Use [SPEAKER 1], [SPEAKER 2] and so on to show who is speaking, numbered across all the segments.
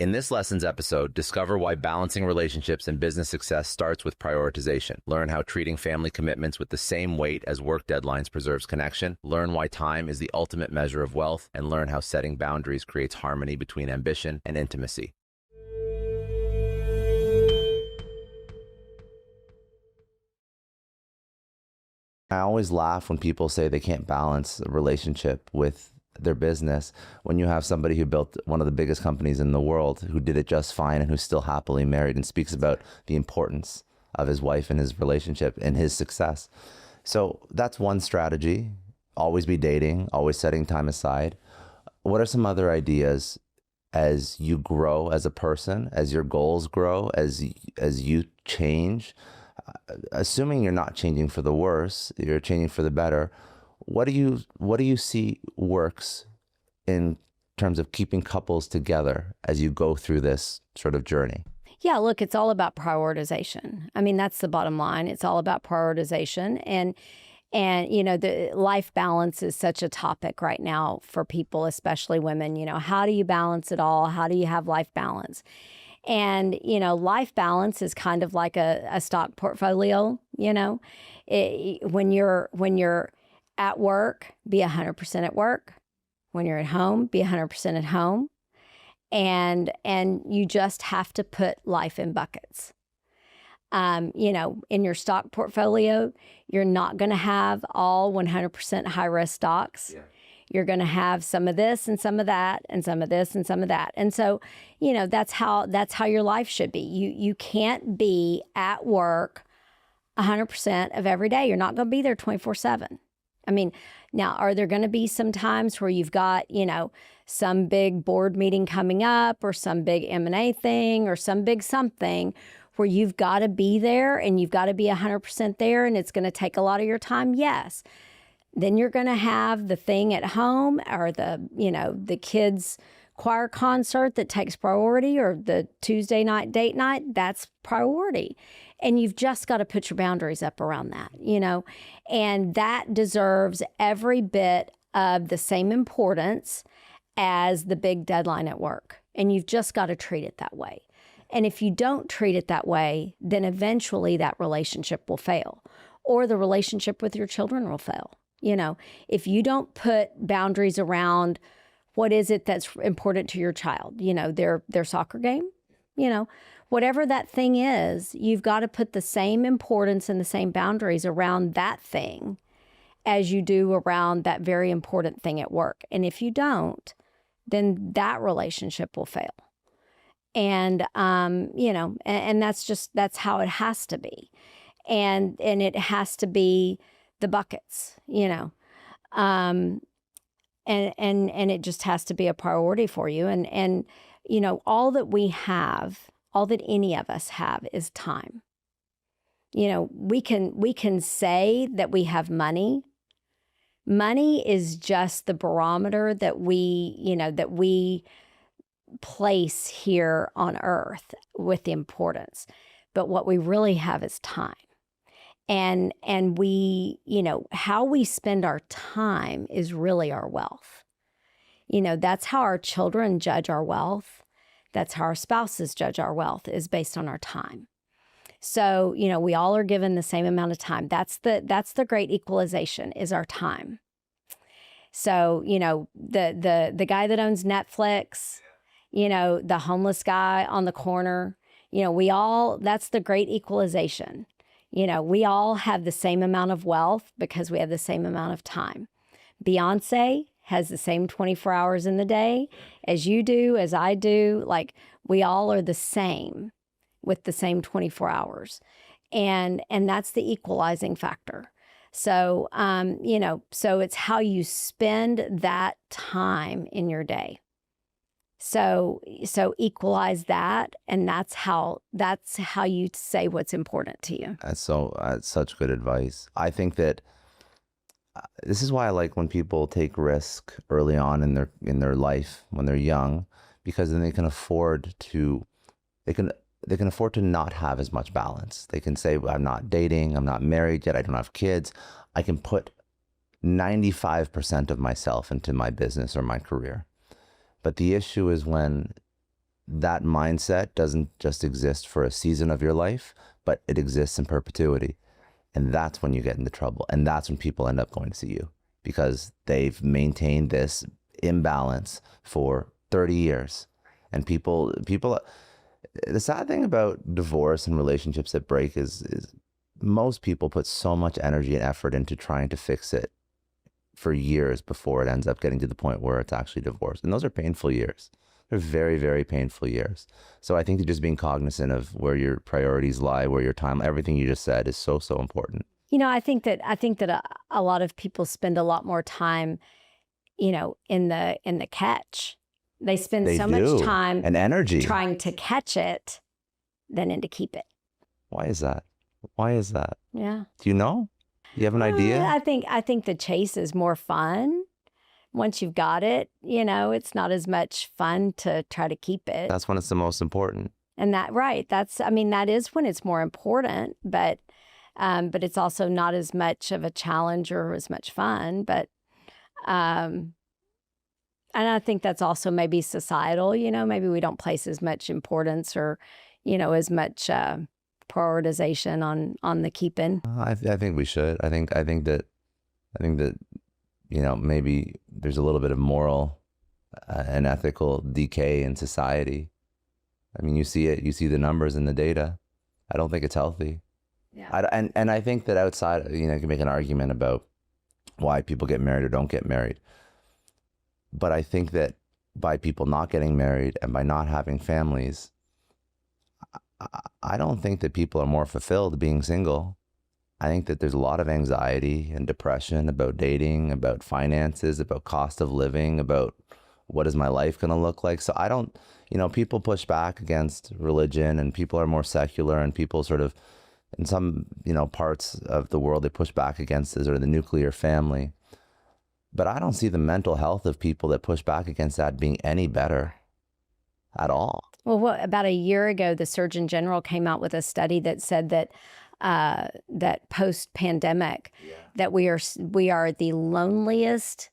[SPEAKER 1] In this lessons episode, discover why balancing relationships and business success starts with prioritization. Learn how treating family commitments with the same weight as work deadlines preserves connection. Learn why time is the ultimate measure of wealth, and learn how setting boundaries creates harmony between ambition and intimacy. I always laugh when people say they can't balance a relationship with their business when you have somebody who built one of the biggest companies in the world, who did it just fine and who's still happily married and speaks about the importance of his wife and his relationship and his success. So that's one strategy. Always be dating, always setting time aside. What are some other ideas as you grow as a person, as your goals grow, as you change? Assuming you're not changing for the worse, you're changing for the better. What do you see works in terms of keeping couples together as you go through this sort of journey?
[SPEAKER 2] Yeah, look, it's all about prioritization. I mean, that's the bottom line. It's all about prioritization. And you know, the life balance is such a topic right now for people, especially women. You know, how do you balance it all? How do you have life balance? And, you know, life balance is kind of like a stock portfolio. You know, when you're at work, be 100% at work. When you're at home, be 100% at home. And you just have to put life in buckets. You know, in your stock portfolio, you're not going to have all 100% high risk stocks. Yeah. You're going to have some of this and some of that and some of this and some of that. And so, you know, that's how your life should be. You can't be at work 100% of every day. You're not going to be there 24/7. I mean, now, are there going to be some times where you've got, you know, some big board meeting coming up or some big M&A thing or some big something where you've got to be there and you've got to be 100% there and it's going to take a lot of your time? Yes. Then you're going to have the thing at home or the kids' choir concert that takes priority, or the Tuesday night date night, that's priority. And you've just got to put your boundaries up around that, you know, and that deserves every bit of the same importance as the big deadline at work. And you've just got to treat it that way. And if you don't treat it that way, then eventually that relationship will fail, or the relationship with your children will fail. You know, if you don't put boundaries around what is it that's important to your child, you know, their soccer game, you know, whatever that thing is, you've got to put the same importance and the same boundaries around that thing as you do around that very important thing at work. And if you don't, then that relationship will fail. And, you know, and that's how it has to be. And it has to be the buckets, you know, and it just has to be a priority for you. And, you know, all that we have, all that any of us have is time. You know, we can say that we have money. Money is just the barometer that we place here on earth with the importance. But what we really have is time. And we, you know, how we spend our time is really our wealth. You know, that's how our children judge our wealth. That's how our spouses judge our wealth, is based on our time. So, you know, we all are given the same amount of time. That's the great equalization, is our time. So, you know, the guy that owns Netflix, you know, the homeless guy on the corner, you know, that's the great equalization. You know, we all have the same amount of wealth because we have the same amount of time. Beyonce has the same 24 hours in the day as you do, as I do. Like, we all are the same with the same 24 hours. And that's the equalizing factor. So, you know, so it's how you spend that time in your day. So equalize that, and that's how you say what's important to you.
[SPEAKER 1] That's such good advice. I think that this is why I like when people take risk early on in their life when they're young, because then they can afford to not have as much balance. They can say, I'm not dating, I'm not married yet, I don't have kids. I can put 95% of myself into my business or my career. But the issue is when that mindset doesn't just exist for a season of your life, but it exists in perpetuity. And that's when you get into trouble. And that's when people end up going to see you, because they've maintained this imbalance for 30 years. And the sad thing about divorce and relationships that break is most people put so much energy and effort into trying to fix it for years before it ends up getting to the point where it's actually divorced. And those are painful years. They're very, very painful years. So I think that just being cognizant of where your priorities lie, where your time, everything you just said is so, so important.
[SPEAKER 2] You know, I think that a lot of people spend a lot more time, you know, in the catch. They spend
[SPEAKER 1] They
[SPEAKER 2] so
[SPEAKER 1] do.
[SPEAKER 2] much time
[SPEAKER 1] and energy.
[SPEAKER 2] trying to catch it than in to keep it.
[SPEAKER 1] Why is that? Why is that?
[SPEAKER 2] Yeah.
[SPEAKER 1] Do you know? You have an idea?
[SPEAKER 2] I think the chase is more fun. Once you've got it, you know, it's not as much fun to try to keep it.
[SPEAKER 1] That's when it's the most important.
[SPEAKER 2] And that is when it's more important, but it's also not as much of a challenge or as much fun. But and I think that's also maybe societal, you know, maybe we don't place as much importance or, you know, as much prioritization on the keeping.
[SPEAKER 1] I think we should. I think that, you know, maybe there's a little bit of moral and ethical decay in society. I mean, you see it. You see the numbers and the data. I don't think it's healthy.
[SPEAKER 2] Yeah.
[SPEAKER 1] And I think that outside, you know, you can make an argument about why people get married or don't get married. But I think that by people not getting married and by not having families, I don't think that people are more fulfilled being single. I think that there's a lot of anxiety and depression about dating, about finances, about cost of living, about what is my life going to look like. So I don't, you know, people push back against religion and people are more secular and people sort of, in some, you know, parts of the world, they push back against the, sort of the nuclear family. But I don't see the mental health of people that push back against that being any better at all.
[SPEAKER 2] Well, about a year ago, the Surgeon General came out with a study that said that that post-pandemic, that we are the loneliest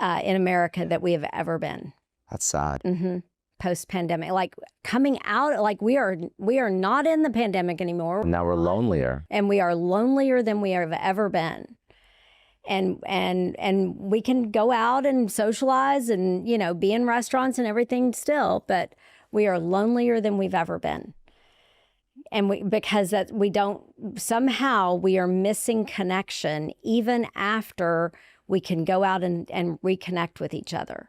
[SPEAKER 2] in America that we have ever been.
[SPEAKER 1] That's sad.
[SPEAKER 2] Mm-hmm. Post-pandemic, like coming out, like we are not in the pandemic anymore.
[SPEAKER 1] Now we're lonelier,
[SPEAKER 2] and we are lonelier than we have ever been. And we can go out and socialize and, you know, be in restaurants and everything still, but we are lonelier than we've ever been. And because we are missing connection even after we can go out and reconnect with each other.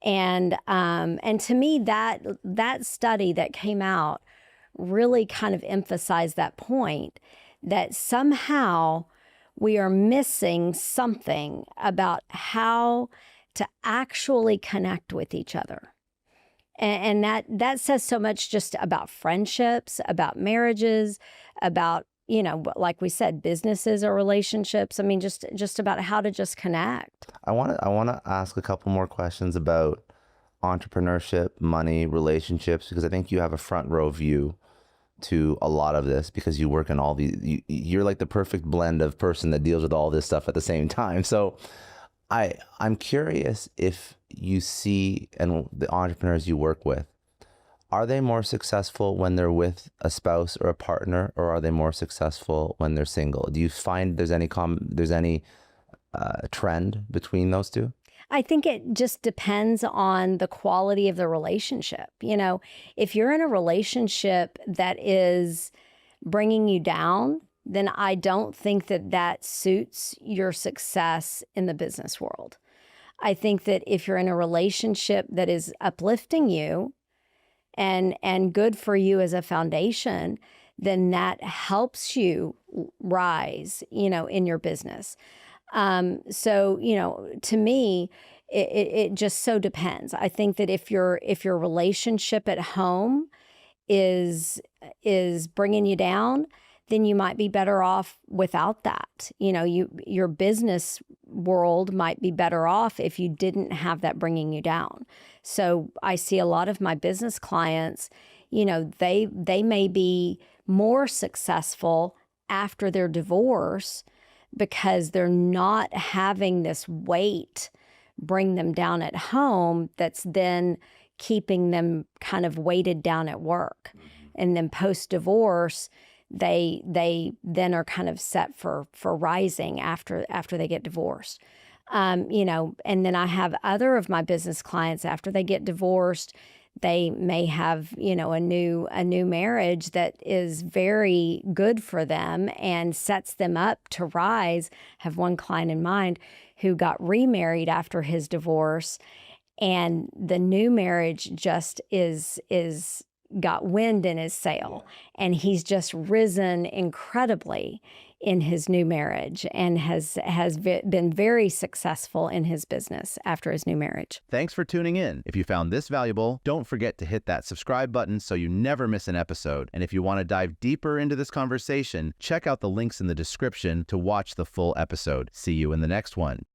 [SPEAKER 2] And to me, that study that came out really kind of emphasized that point, that somehow we are missing something about how to actually connect with each other. And that says so much just about friendships, about marriages, about, you know, like we said, businesses or relationships. I mean, just about how to just connect.
[SPEAKER 1] I want to ask a couple more questions about entrepreneurship, money, relationships, because I think you have a front row view to a lot of this because you work in all these, you're like the perfect blend of person that deals with all this stuff at the same time. So I'm curious if you see, and the entrepreneurs you work with, are they more successful when they're with a spouse or a partner, or are they more successful when they're single? Do you find there's any trend between those two?
[SPEAKER 2] I think it just depends on the quality of the relationship. You know, if you're in a relationship that is bringing you down, then I don't think that suits your success in the business world. I think that if you're in a relationship that is uplifting you and good for you as a foundation, then that helps you rise, you know, in your business. So, you know, to me, it just so depends. I think that if your relationship at home is bringing you down, then you might be better off without that. You know, your business world might be better off if you didn't have that bringing you down. So I see a lot of my business clients, you know, they may be more successful after their divorce because they're not having this weight bring them down at home that's then keeping them kind of weighted down at work. And then post-divorce, they then are kind of set for rising after they get divorced. You know, and then I have other of my business clients, after they get divorced, they may have, you know, a new marriage that is very good for them and sets them up to rise. I have one client in mind who got remarried after his divorce, and the new marriage just got wind in his sail, and he's just risen incredibly in his new marriage and has been very successful in his business after his new marriage.
[SPEAKER 3] Thanks for tuning in. If you found this valuable, don't forget to hit that subscribe button so you never miss an episode. And if you want to dive deeper into this conversation, check out the links in the description to watch the full episode. See you in the next one.